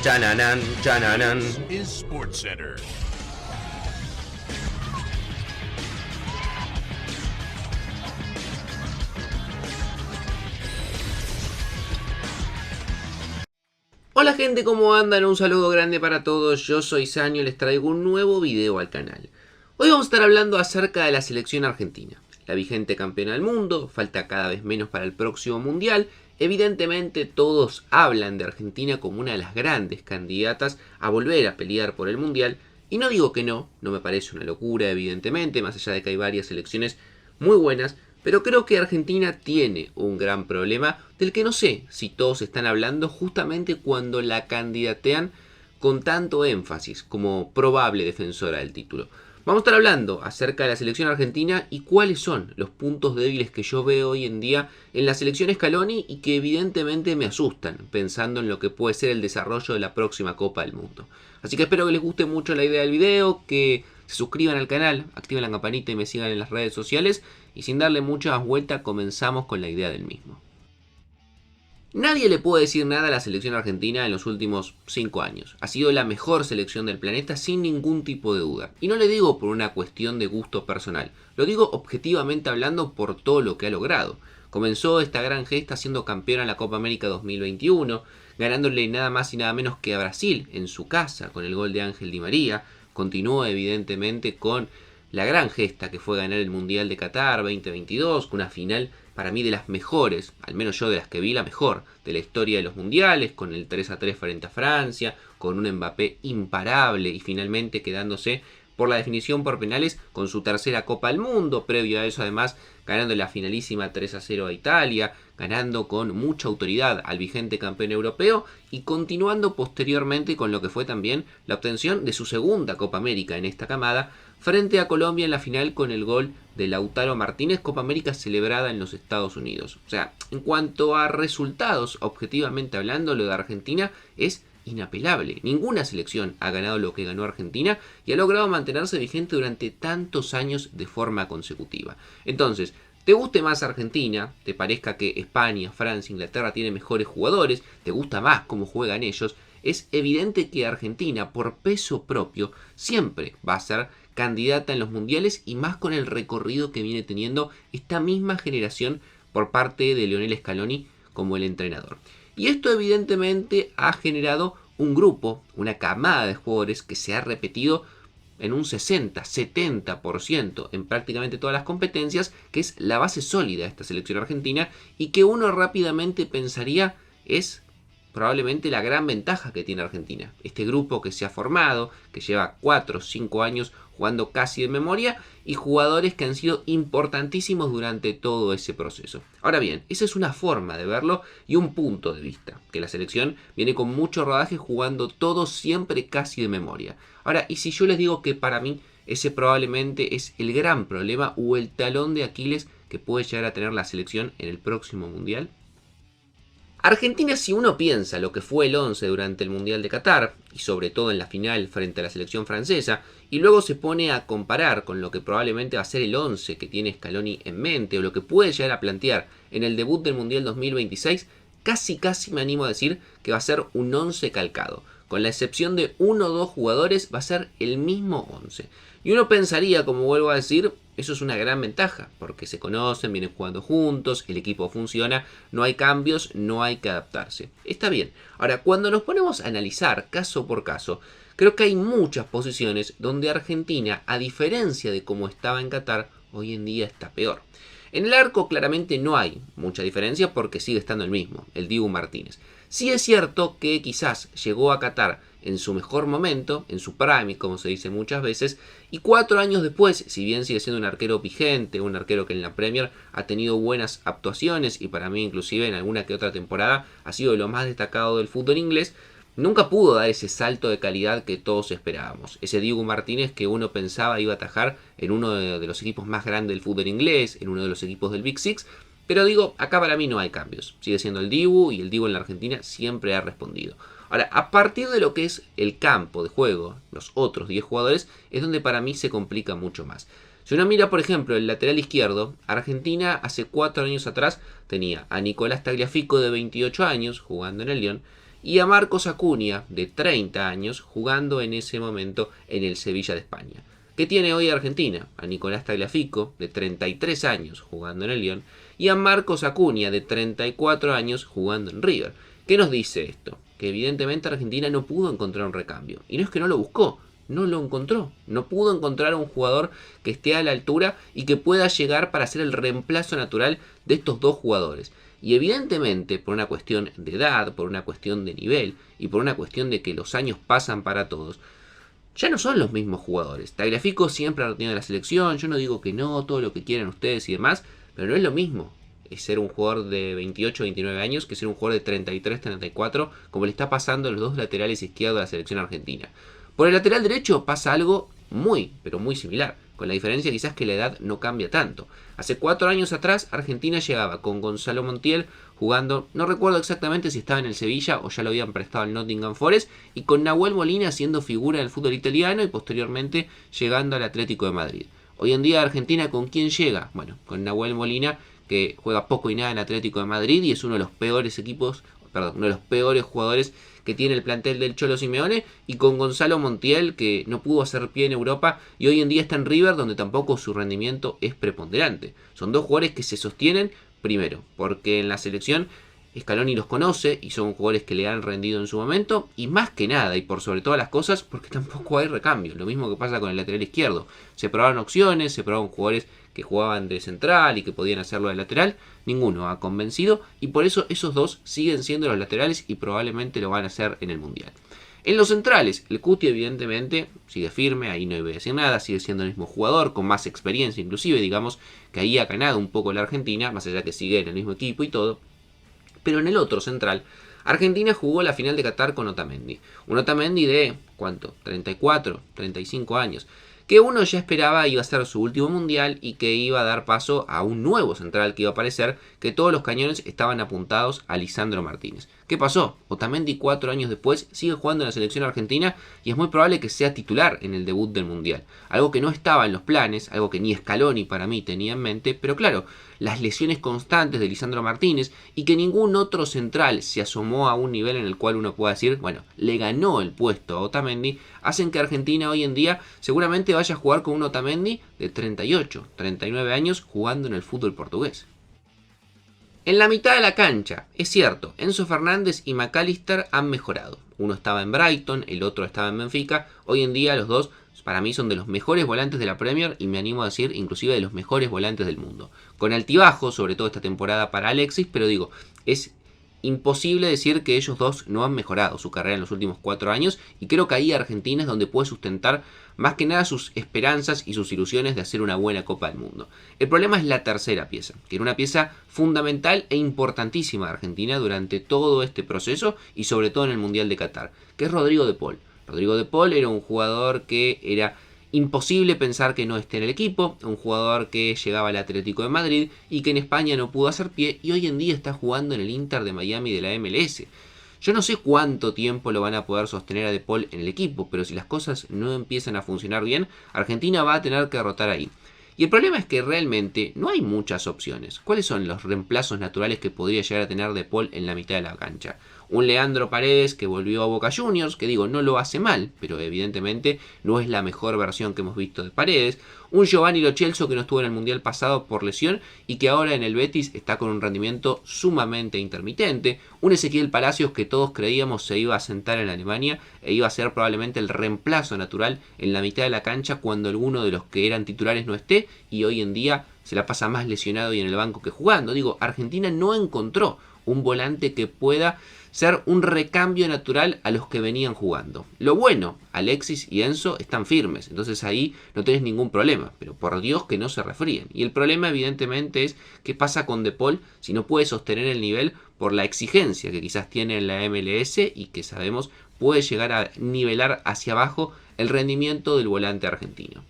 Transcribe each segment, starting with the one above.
Chananan, chananan. Is SportsCenter. Hola gente, ¿cómo andan? Un saludo grande para todos, yo soy Sanio y les traigo un nuevo video al canal. Hoy vamos a estar hablando acerca de la selección argentina. La vigente campeona del mundo, falta cada vez menos para el próximo mundial. Evidentemente todos hablan de Argentina como una de las grandes candidatas a volver a pelear por el mundial. Y no digo que no me parece una locura evidentemente, más allá de que hay varias selecciones muy buenas. Pero creo que Argentina tiene un gran problema del que no sé si todos están hablando justamente cuando la candidatean con tanto énfasis como probable defensora del título. Vamos a estar hablando acerca de la selección argentina y cuáles son los puntos débiles que yo veo hoy en día en la selección Scaloni y que evidentemente me asustan pensando en lo que puede ser el desarrollo de la próxima Copa del Mundo. Así que espero que les guste mucho la idea del video, que se suscriban al canal, activen la campanita y me sigan en las redes sociales. Y sin darle muchas vueltas comenzamos con la idea del mismo. Nadie le puede decir nada a la selección argentina en los últimos 5 años. Ha sido la mejor selección del planeta sin ningún tipo de duda. Y no le digo por una cuestión de gusto personal. Lo digo objetivamente hablando por todo lo que ha logrado. Comenzó esta gran gesta siendo campeona en la Copa América 2021, ganándole nada más y nada menos que a Brasil en su casa con el gol de Ángel Di María. Continuó evidentemente con la gran gesta que fue ganar el Mundial de Qatar 2022, con una final para mí de las mejores, al menos yo de las que vi la mejor, de la historia de los mundiales, con el 3-3 frente a Francia, con un Mbappé imparable y finalmente quedándose por la definición por penales con su tercera Copa del Mundo, previo a eso además ganando la finalísima 3-0 a Italia, ganando con mucha autoridad al vigente campeón europeo y continuando posteriormente con lo que fue también la obtención de su segunda Copa América en esta camada, frente a Colombia en la final con el gol de Lautaro Martínez, Copa América celebrada en los Estados Unidos. O sea, en cuanto a resultados, objetivamente hablando, lo de Argentina es inapelable. Ninguna selección ha ganado lo que ganó Argentina y ha logrado mantenerse vigente durante tantos años de forma consecutiva. Entonces, te guste más Argentina, te parezca que España, Francia, Inglaterra tienen mejores jugadores, te gusta más cómo juegan ellos, es evidente que Argentina, por peso propio, siempre va a ser candidata en los mundiales y más con el recorrido que viene teniendo esta misma generación por parte de Lionel Scaloni como el entrenador. Y esto evidentemente ha generado un grupo, una camada de jugadores que se ha repetido en un 60-70% en prácticamente todas las competencias, que es la base sólida de esta selección argentina y que uno rápidamente pensaría es probablemente la gran ventaja que tiene Argentina. Este grupo que se ha formado, que lleva 4 o 5 años jugando casi de memoria y jugadores que han sido importantísimos durante todo ese proceso. Ahora bien, esa es una forma de verlo y un punto de vista, que la selección viene con mucho rodaje jugando todo siempre casi de memoria. Ahora, y si yo les digo que para mí ese probablemente es el gran problema o el talón de Aquiles que puede llegar a tener la selección en el próximo mundial. Argentina, si uno piensa lo que fue el 11 durante el Mundial de Qatar, y sobre todo en la final frente a la selección francesa, y luego se pone a comparar con lo que probablemente va a ser el 11 que tiene Scaloni en mente, o lo que puede llegar a plantear en el debut del Mundial 2026, casi me animo a decir que va a ser un 11 calcado. Con la excepción de 1 o 2 jugadores, va a ser el mismo 11. Y uno pensaría, como vuelvo a decir, eso es una gran ventaja, porque se conocen, vienen jugando juntos, el equipo funciona, no hay cambios, no hay que adaptarse. Está bien. Ahora, cuando nos ponemos a analizar caso por caso, creo que hay muchas posiciones donde Argentina, a diferencia de cómo estaba en Qatar, hoy en día está peor. En el arco claramente no hay mucha diferencia porque sigue estando el mismo, el Dibu Martínez. Sí es cierto que quizás llegó a Qatar en su mejor momento, en su prime, como se dice muchas veces, y 4 años después, si bien sigue siendo un arquero vigente, un arquero que en la Premier ha tenido buenas actuaciones y para mí inclusive en alguna que otra temporada ha sido de lo más destacado del fútbol inglés, nunca pudo dar ese salto de calidad que todos esperábamos. Ese Dibu Martínez que uno pensaba iba a atajar en uno de los equipos más grandes del fútbol inglés, en uno de los equipos del Big Six. Pero digo, acá para mí no hay cambios. Sigue siendo el Dibu y el Dibu en la Argentina siempre ha respondido. Ahora, a partir de lo que es el campo de juego, los otros 10 jugadores, es donde para mí se complica mucho más. Si uno mira, por ejemplo, el lateral izquierdo, Argentina hace 4 años atrás tenía a Nicolás Tagliafico de 28 años jugando en el Lyon y a Marcos Acuña, de 30 años, jugando en ese momento en el Sevilla de España. ¿Qué tiene hoy Argentina? A Nicolás Tagliafico, de 33 años, jugando en el Lyon, y a Marcos Acuña, de 34 años, jugando en River. ¿Qué nos dice esto? Que evidentemente Argentina no pudo encontrar un recambio. Y no es que no lo buscó, no lo encontró. No pudo encontrar un jugador que esté a la altura y que pueda llegar para ser el reemplazo natural de estos dos jugadores. Y evidentemente, por una cuestión de edad, por una cuestión de nivel y por una cuestión de que los años pasan para todos, ya no son los mismos jugadores. Tagliafico siempre ha retenido la selección, yo no digo que no, todo lo que quieran ustedes y demás, pero no es lo mismo es ser un jugador de 28 29 años que ser un jugador de 33 34, como le está pasando a los dos laterales izquierdos de la selección argentina. Por el lateral derecho pasa algo muy, pero muy similar, con la diferencia quizás que la edad no cambia tanto. Hace 4 años atrás Argentina llegaba con Gonzalo Montiel jugando, no recuerdo exactamente si estaba en el Sevilla o ya lo habían prestado al Nottingham Forest, y con Nahuel Molina siendo figura del fútbol italiano y posteriormente llegando al Atlético de Madrid. Hoy en día Argentina, ¿con quién llega? Bueno, con Nahuel Molina, que juega poco y nada en Atlético de Madrid y es uno de los peores uno de los peores jugadores que tiene el plantel del Cholo Simeone, y con Gonzalo Montiel, que no pudo hacer pie en Europa y hoy en día está en River, donde tampoco su rendimiento es preponderante. Son dos jugadores que se sostienen, primero, porque en la selección Scaloni los conoce y son jugadores que le han rendido en su momento, y más que nada y por sobre todas las cosas porque tampoco hay recambio. Lo mismo que pasa con el lateral izquierdo, se probaron opciones, se probaron jugadores que jugaban de central y que podían hacerlo de lateral, ninguno ha convencido y por eso esos dos siguen siendo los laterales y probablemente lo van a hacer en el Mundial. En los centrales, el Cuti evidentemente sigue firme, ahí no voy a decir nada, sigue siendo el mismo jugador, con más experiencia inclusive, digamos que ahí ha ganado un poco la Argentina, más allá que sigue en el mismo equipo y todo. Pero en el otro central, Argentina jugó la final de Qatar con Otamendi. Un Otamendi de, ¿cuánto? 34, 35 años. Que uno ya esperaba iba a ser su último mundial y que iba a dar paso a un nuevo central que iba a aparecer, que todos los cañones estaban apuntados a Lisandro Martínez. ¿Qué pasó? Otamendi 4 años después sigue jugando en la selección argentina y es muy probable que sea titular en el debut del mundial. Algo que no estaba en los planes, algo que ni Scaloni para mí tenía en mente, pero claro, las lesiones constantes de Lisandro Martínez y que ningún otro central se asomó a un nivel en el cual uno pueda decir, bueno, le ganó el puesto a Otamendi, hacen que Argentina hoy en día seguramente vaya a jugar con un Otamendi de 38, 39 años jugando en el fútbol portugués. En la mitad de la cancha, es cierto, Enzo Fernández y McAllister han mejorado. Uno estaba en Brighton, el otro estaba en Benfica. Hoy en día los dos para mí son de los mejores volantes de la Premier y me animo a decir inclusive de los mejores volantes del mundo. Con altibajos, sobre todo esta temporada para Alexis, pero digo, es imposible decir que ellos dos no han mejorado su carrera en los últimos 4 años y creo que ahí Argentina es donde puede sustentar más que nada sus esperanzas y sus ilusiones de hacer una buena Copa del Mundo. El problema es la tercera pieza, que era una pieza fundamental e importantísima de Argentina durante todo este proceso y sobre todo en el Mundial de Qatar, que es Rodrigo de Paul. Rodrigo de Paul era un jugador que era imposible pensar que no esté en el equipo, un jugador que llegaba al Atlético de Madrid y que en España no pudo hacer pie y hoy en día está jugando en el Inter de Miami de la MLS. Yo no sé cuánto tiempo lo van a poder sostener a De Paul en el equipo, pero si las cosas no empiezan a funcionar bien, Argentina va a tener que derrotar ahí. Y el problema es que realmente no hay muchas opciones. ¿Cuáles son los reemplazos naturales que podría llegar a tener De Paul en la mitad de la cancha? Un Leandro Paredes que volvió a Boca Juniors, que digo, no lo hace mal, pero evidentemente no es la mejor versión que hemos visto de Paredes. Un Giovanni Lo Celso que no estuvo en el Mundial pasado por lesión y que ahora en el Betis está con un rendimiento sumamente intermitente. Un Ezequiel Palacios que todos creíamos se iba a sentar en Alemania e iba a ser probablemente el reemplazo natural en la mitad de la cancha cuando alguno de los que eran titulares no esté y hoy en día se la pasa más lesionado y en el banco que jugando. Digo, Argentina no encontró un volante que pueda ser un recambio natural a los que venían jugando. Lo bueno, Alexis y Enzo están firmes, entonces ahí no tenés ningún problema, pero por Dios que no se resfríen. Y el problema evidentemente es qué pasa con De Paul si no puede sostener el nivel por la exigencia que quizás tiene en la MLS y que sabemos puede llegar a nivelar hacia abajo el rendimiento del volante argentino.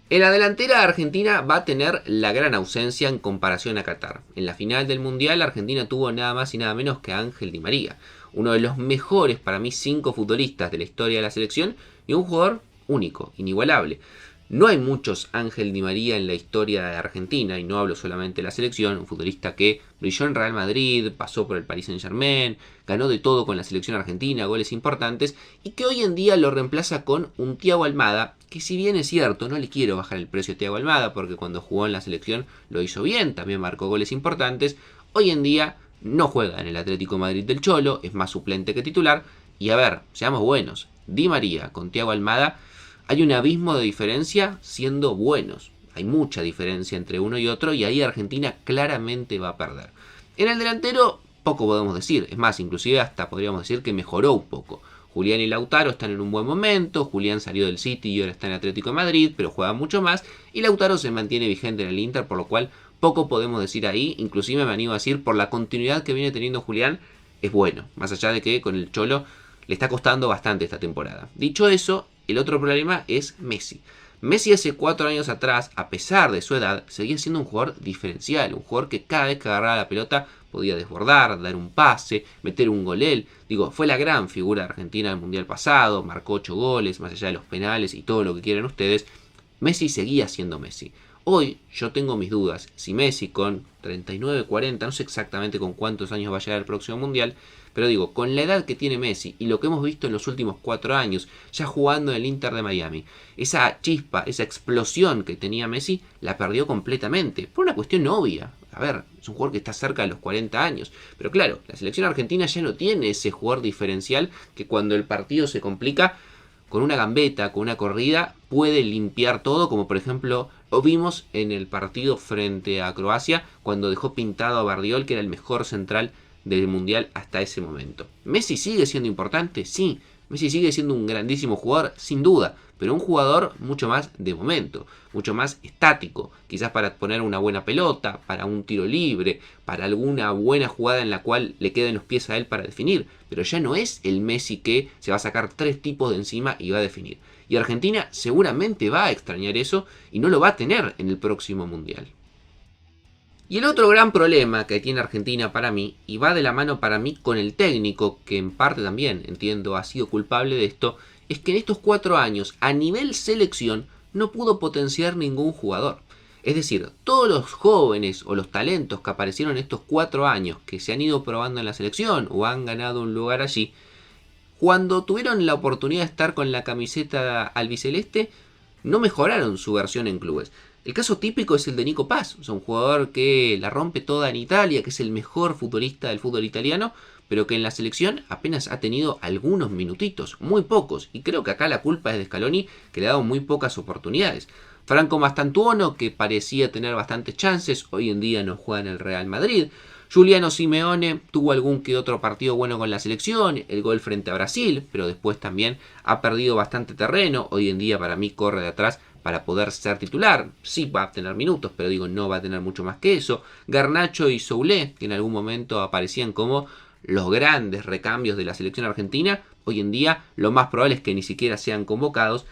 En la delantera Argentina va a tener la gran ausencia en comparación a Qatar. En la final del Mundial Argentina tuvo nada más y nada menos que a Ángel Di María, uno de los mejores para mí 5 futbolistas de la historia de la selección y un jugador único, inigualable. No hay muchos Ángel Di María en la historia de Argentina, y no hablo solamente de la selección, un futbolista que brilló en Real Madrid, pasó por el Paris Saint-Germain, ganó de todo con la selección argentina, goles importantes, y que hoy en día lo reemplaza con un Thiago Almada, que si bien es cierto, no le quiero bajar el precio a Thiago Almada, porque cuando jugó en la selección lo hizo bien, también marcó goles importantes, hoy en día no juega en el Atlético de Madrid del Cholo, es más suplente que titular, y a ver, seamos buenos, Di María con Thiago Almada, hay un abismo de diferencia siendo buenos. Hay mucha diferencia entre uno y otro y ahí Argentina claramente va a perder. En el delantero poco podemos decir. Es más, inclusive hasta podríamos decir que mejoró un poco. Julián y Lautaro están en un buen momento. Julián salió del City y ahora está en Atlético de Madrid, pero juega mucho más. Y Lautaro se mantiene vigente en el Inter, por lo cual poco podemos decir ahí. Inclusive me animo a decir, por la continuidad que viene teniendo Julián, es bueno. Más allá de que con el Cholo le está costando bastante esta temporada. Dicho eso, el otro problema es Messi. Messi hace 4 años atrás, a pesar de su edad, seguía siendo un jugador diferencial, un jugador que cada vez que agarraba la pelota podía desbordar, dar un pase, meter un gol él. Digo, fue la gran figura de Argentina del Mundial pasado, marcó 8 goles, más allá de los penales y todo lo que quieran ustedes. Messi seguía siendo Messi. Hoy yo tengo mis dudas, si Messi con 39, 40, no sé exactamente con cuántos años va a llegar el próximo Mundial, pero digo, con la edad que tiene Messi y lo que hemos visto en los últimos 4 años, ya jugando en el Inter de Miami, esa chispa, esa explosión que tenía Messi, la perdió completamente, por una cuestión obvia. A ver, es un jugador que está cerca de los 40 años, pero claro, la selección argentina ya no tiene ese jugador diferencial que cuando el partido se complica, con una gambeta, con una corrida, puede limpiar todo, como por ejemplo lo vimos en el partido frente a Croacia, cuando dejó pintado a Bardiol, que era el mejor central del Mundial hasta ese momento. ¿Messi sigue siendo importante? Sí. Messi sigue siendo un grandísimo jugador, sin duda, pero un jugador mucho más de momento, mucho más estático, quizás para poner una buena pelota, para un tiro libre, para alguna buena jugada en la cual le queden los pies a él para definir, pero ya no es el Messi que se va a sacar 3 tipos de encima y va a definir. Y Argentina seguramente va a extrañar eso y no lo va a tener en el próximo Mundial. Y el otro gran problema que tiene Argentina para mí, y va de la mano para mí con el técnico, que en parte también entiendo ha sido culpable de esto, es que en estos 4 años a nivel selección no pudo potenciar ningún jugador. Es decir, todos los jóvenes o los talentos que aparecieron en estos 4 años que se han ido probando en la selección o han ganado un lugar allí, cuando tuvieron la oportunidad de estar con la camiseta albiceleste, no mejoraron su versión en clubes. El caso típico es el de Nico Paz, es un jugador que la rompe toda en Italia, que es el mejor futbolista del fútbol italiano, pero que en la selección apenas ha tenido algunos minutitos, muy pocos, y creo que acá la culpa es de Scaloni, que le ha dado muy pocas oportunidades. Franco Mastantuono, que parecía tener bastantes chances, hoy en día no juega en el Real Madrid. Giuliano Simeone tuvo algún que otro partido bueno con la selección, el gol frente a Brasil, pero después también ha perdido bastante terreno, hoy en día para mí corre de atrás para poder ser titular. Sí va a tener minutos, pero digo, no va a tener mucho más que eso. Garnacho y Soulé, que en algún momento aparecían como los grandes recambios de la selección argentina, hoy en día lo más probable es que ni siquiera sean convocados.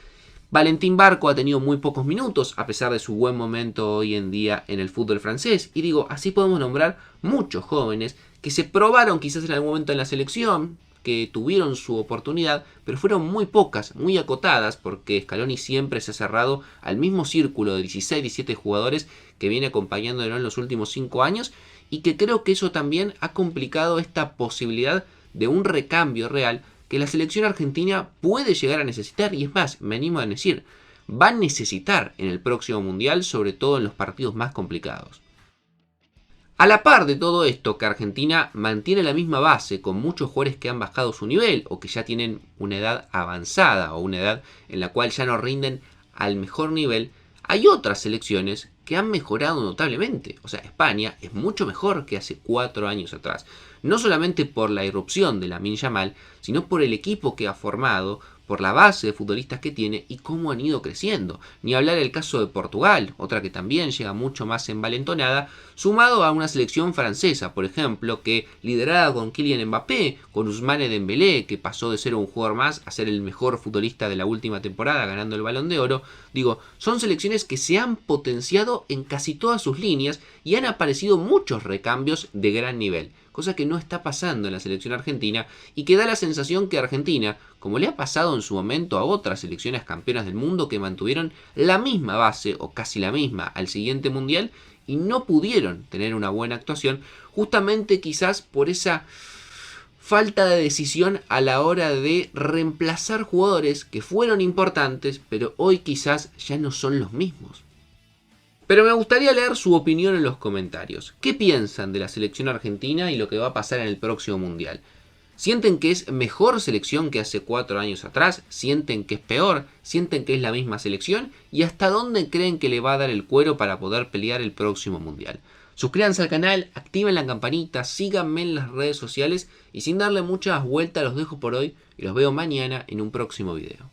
Valentín Barco ha tenido muy pocos minutos, a pesar de su buen momento hoy en día en el fútbol francés. Y digo, así podemos nombrar muchos jóvenes que se probaron quizás en algún momento en la selección, que tuvieron su oportunidad, pero fueron muy pocas, muy acotadas, porque Scaloni siempre se ha cerrado al mismo círculo de 16, 17 jugadores que viene acompañándolo en los últimos 5 años, y que creo que eso también ha complicado esta posibilidad de un recambio real que la selección argentina puede llegar a necesitar, y es más, me animo a decir, va a necesitar en el próximo Mundial, sobre todo en los partidos más complicados. A la par de todo esto, que Argentina mantiene la misma base con muchos jugadores que han bajado su nivel o que ya tienen una edad avanzada o una edad en la cual ya no rinden al mejor nivel, hay otras selecciones que han mejorado notablemente. O sea, España es mucho mejor que hace 4 años atrás. No solamente por la irrupción de Lamine Yamal, sino por el equipo que ha formado, por la base de futbolistas que tiene y cómo han ido creciendo. Ni hablar del caso de Portugal, otra que también llega mucho más envalentonada, sumado a una selección francesa, por ejemplo, que liderada con Kylian Mbappé, con Ousmane Dembélé, que pasó de ser un jugador más a ser el mejor futbolista de la última temporada, ganando el Balón de Oro. Digo, son selecciones que se han potenciado en casi todas sus líneas y han aparecido muchos recambios de gran nivel. cosa que no está pasando en la selección argentina y que da la sensación que Argentina, como le ha pasado en su momento a otras selecciones campeonas del mundo que mantuvieron la misma base o casi la misma al siguiente mundial y no pudieron tener una buena actuación, justamente quizás por esa falta de decisión a la hora de reemplazar jugadores que fueron importantes, pero hoy quizás ya no son los mismos. Pero me gustaría leer su opinión en los comentarios. ¿Qué piensan de la selección argentina y lo que va a pasar en el próximo mundial? ¿Sienten que es mejor selección que hace 4 años atrás? ¿Sienten que es peor? ¿Sienten que es la misma selección? ¿Y hasta dónde creen que le va a dar el cuero para poder pelear el próximo mundial? Suscríbanse al canal, activen la campanita, síganme en las redes sociales y sin darle muchas vueltas los dejo por hoy y los veo mañana en un próximo video.